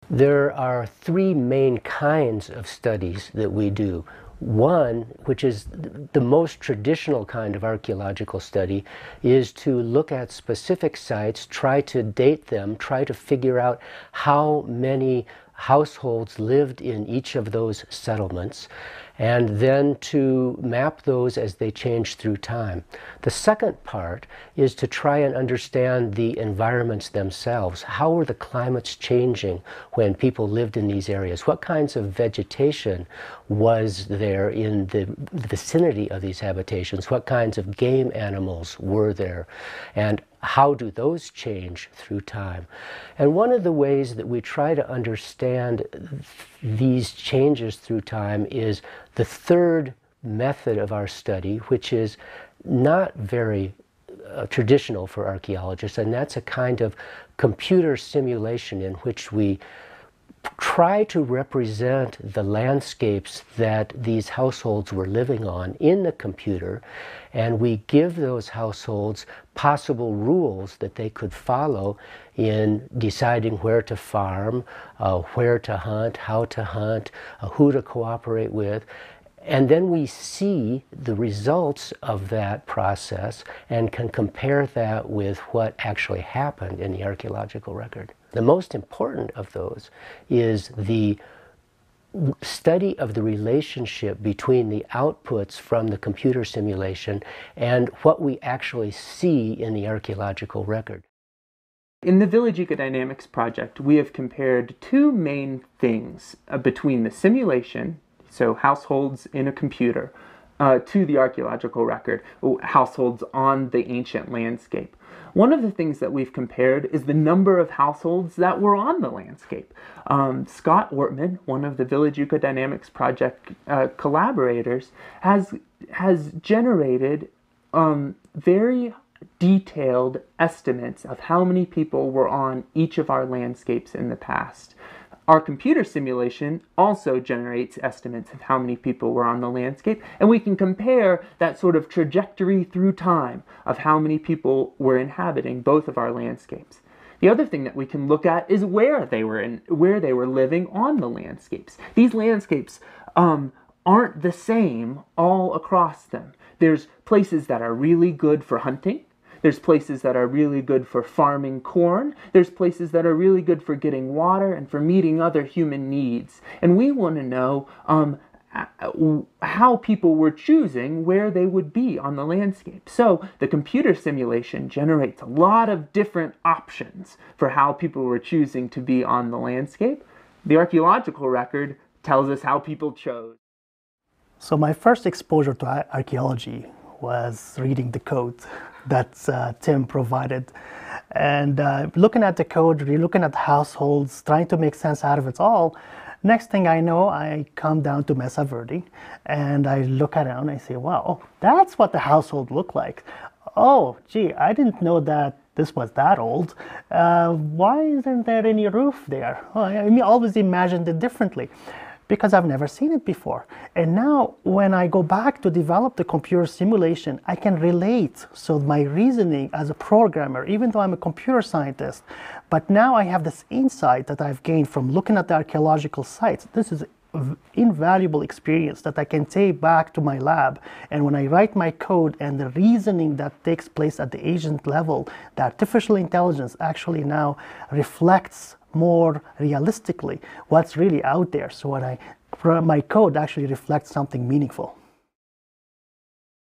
There are three main kinds of studies that we do. One, which is the most traditional kind of archaeological study, is to look at specific sites, try to date them, try to figure out how many households lived in each of those settlements, and then to map those as they change through time. The second part is to try and understand the environments themselves. How were the climates changing when people lived in these areas? What kinds of vegetation was there in the vicinity of these habitations? What kinds of game animals were there? And how do those change through time? And one of the ways that we try to understand these changes through time is the third method of our study, which is not very traditional for archaeologists, and that's a kind of computer simulation in which we try to represent the landscapes that these households were living on in the computer, and we give those households possible rules that they could follow in deciding where to farm, where to hunt, how to hunt, who to cooperate with. And then we see the results of that process and can compare that with what actually happened in the archaeological record. The most important of those is the study of the relationship between the outputs from the computer simulation and what we actually see in the archaeological record. In the Village Ecodynamics Project, we have compared two main things between the simulation, so households in a computer, to the archaeological record, households on the ancient landscape. One of the things that we've compared is the number of households that were on the landscape. Scott Ortman, one of the Village Ecodynamics Project collaborators, has generated very detailed estimates of how many people were on each of our landscapes in the past. Our computer simulation also generates estimates of how many people were on the landscape, and we can compare that sort of trajectory through time of how many people were inhabiting both of our landscapes. The other thing that we can look at is where they were living on the landscapes. These landscapes aren't the same all across them. There's places that are really good for hunting. There's places that are really good for farming corn. There's places that are really good for getting water and for meeting other human needs. And we want to know how people were choosing where they would be on the landscape. So the computer simulation generates a lot of different options for how people were choosing to be on the landscape. The archaeological record tells us how people chose. So my first exposure to archaeology was reading the code that Tim provided. And looking at the code, looking at households, trying to make sense out of it all. Next thing I know, I come down to Mesa Verde and I look around and I say, wow, that's what the household looked like. Oh, gee, I didn't know that this was that old. Why isn't there any roof there? Well, I always imagined it differently, because I've never seen it before. And now when I go back to develop the computer simulation, I can relate. So my reasoning as a programmer, even though I'm a computer scientist, but now I have this insight that I've gained from looking at the archaeological sites. This is an invaluable experience that I can take back to my lab. And when I write my code and the reasoning that takes place at the agent level, the artificial intelligence actually now reflects more realistically what's really out there. So when my code actually reflects something meaningful.